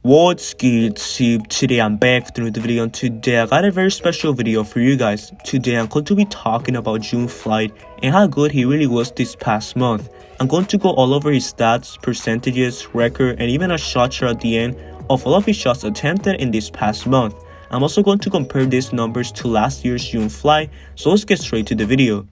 What's good, YouTube? Today I'm back with another video, and today I got a very special video for you guys. Today I'm going to be talking about June Flight and how good he really was this past month. I'm going to go all over his stats, percentages, record, and even a shot chart at the end of all of his shots attempted in this past month. I'm also going to compare these numbers to last year's June Flight, so let's get straight to the video.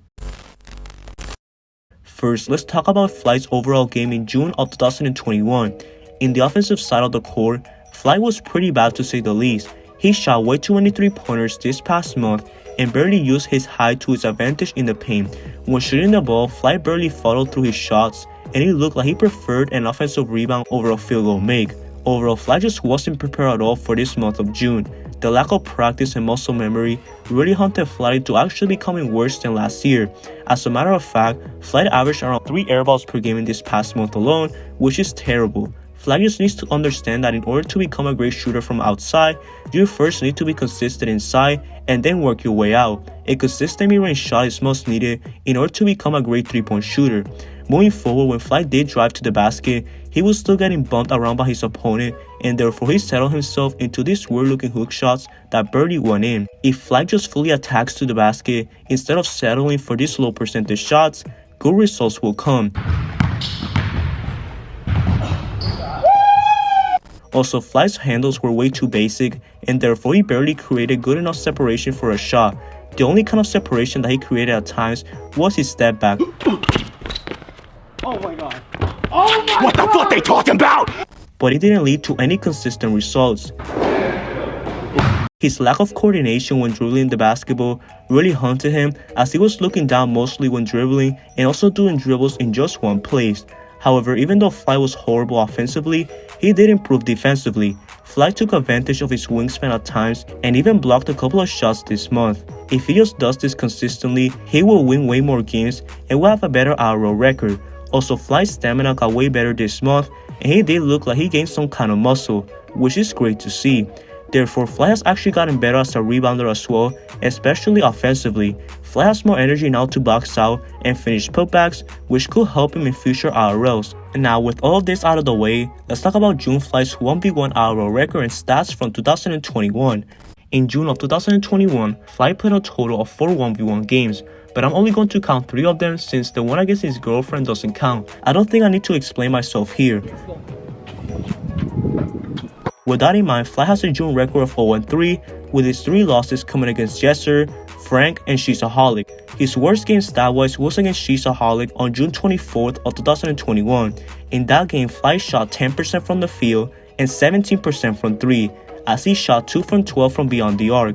First, let's talk about Flight's overall game in June of 2021. In the offensive side of the court, Flight was pretty bad to say the least. He shot way too many 3-pointers this past month and barely used his height to his advantage in the paint. When shooting the ball, Flight barely followed through his shots, and it looked like he preferred an offensive rebound over a field goal make. Overall, Flight just wasn't prepared at all for this month of June. The lack of practice and muscle memory really hunted Flight to actually becoming worse than last year. As a matter of fact, Flight averaged around 3 airballs per game in this past month alone, which is terrible. Flight just needs to understand that in order to become a great shooter from outside, you first need to be consistent inside and then work your way out. A consistent mid-range shot is most needed in order to become a great 3-point shooter. Moving forward, when Flight did drive to the basket, he was still getting bumped around by his opponent, and therefore he settled himself into these weird-looking hook shots that barely went in. If Flight just fully attacks to the basket instead of settling for these low percentage shots, good results will come. Also, Flight's handles were way too basic, and therefore he barely created good enough separation for a shot. The only kind of separation that he created at times was his step back. Oh my god. Oh my What the fuck they talking about? But it didn't lead to any consistent results. His lack of coordination when dribbling the basketball really hunted him, as he was looking down mostly when dribbling and also doing dribbles in just one place. However, even though Flight was horrible offensively, he did improve defensively. Flight took advantage of his wingspan at times and even blocked a couple of shots this month. If he just does this consistently, he will win way more games and will have a better RO record. Also, Flight's stamina got way better this month, and he did look like he gained some kind of muscle, which is great to see. Therefore, Flight has actually gotten better as a rebounder as well, especially offensively. Flight has more energy now to box out and finish putbacks, which could help him in future IRLs. And now, with all of this out of the way, let's talk about June Flight's 1v1 IRL record and stats from 2021. In June of 2021, Flight played a total of 4 1v1 games, but I'm only going to count 3 of them since the one against his girlfriend doesn't count. I don't think I need to explain myself here. With that in mind, Flight has a June record of 0-3, with his 3 losses coming against Jesser, Frank, and Sheesaholic. His worst game stat-wise was against Sheesaholic on June 24th of 2021. In that game, Flight shot 10% from the field and 17% from 3, as he shot 2 from 12 from beyond the arc.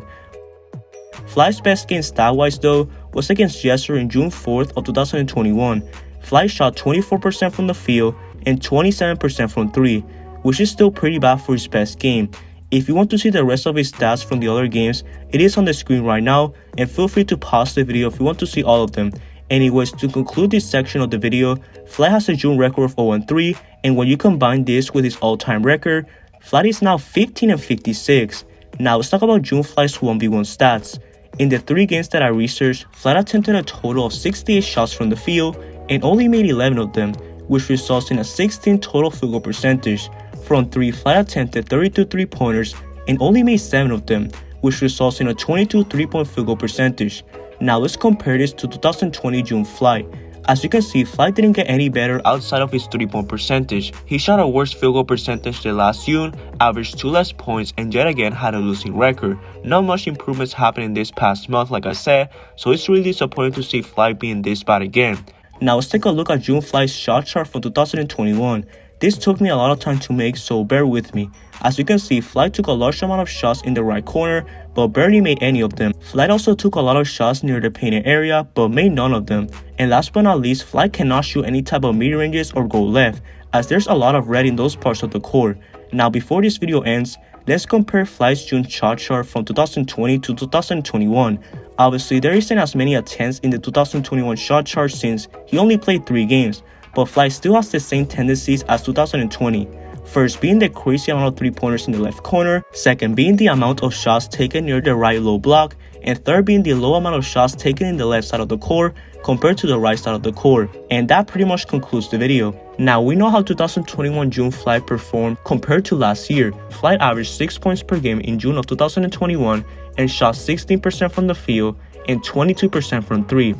Flight's best game stat-wise though was against Jesser in June 4th of 2021. Flight shot 24% from the field and 27% from 3, which is still pretty bad for his best game. If you want to see the rest of his stats from the other games, it is on the screen right now, and feel free to pause the video if you want to see all of them. Anyways, to conclude this section of the video, Flight has a June record of 0-3, and when you combine this with his all-time record, Flight is now 15-56. Now let's talk about June Flight's 1v1 stats. In the 3 games that I researched, Flight attempted a total of 68 shots from the field and only made 11 of them, which results in a 16 total field goal percentage. From 3, Flight attempted 32 3-pointers and only made 7 of them, which results in a 22 3-point field goal percentage. Now let's compare this to 2020 June Flight. As you can see, Flight didn't get any better outside of his 3-point percentage. He shot a worse field goal percentage than last June, averaged 2 less points, and yet again had a losing record. Not much improvements happening this past month like I said, so it's really disappointing to see Flight being this bad again. Now let's take a look at June Flight's shot chart for 2021. This took me a lot of time to make, so bear with me. As you can see, Flight took a large amount of shots in the right corner, but barely made any of them. Flight also took a lot of shots near the painted area, but made none of them. And last but not least, Flight cannot shoot any type of mid-ranges or go left, as there's a lot of red in those parts of the court. Now before this video ends, let's compare Flight's June shot chart from 2020 to 2021. Obviously, there isn't as many attempts in the 2021 shot chart since he only played 3 games, but Flight still has the same tendencies as 2020. First being the crazy amount of 3-pointers in the left corner, second being the amount of shots taken near the right low block, and third being the low amount of shots taken in the left side of the court compared to the right side of the court. And that pretty much concludes the video. Now, we know how 2021 June Flight performed compared to last year. Flight averaged 6 points per game in June of 2021 and shot 16% from the field and 22% from 3.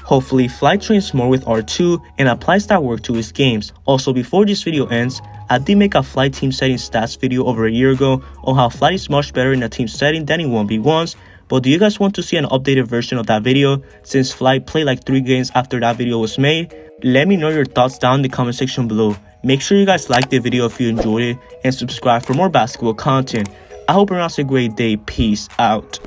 Hopefully, Flight trains more with R2 and applies that work to his games. Also, before this video ends, I did make a Flight team setting stats video over a year ago on how Flight is much better in a team setting than in 1v1s, but do you guys want to see an updated version of that video since Flight played like 3 games after that video was made? Let me know your thoughts down in the comment section below. Make sure you guys like the video if you enjoyed it and subscribe for more basketball content. I hope everyone has a great day. Peace out.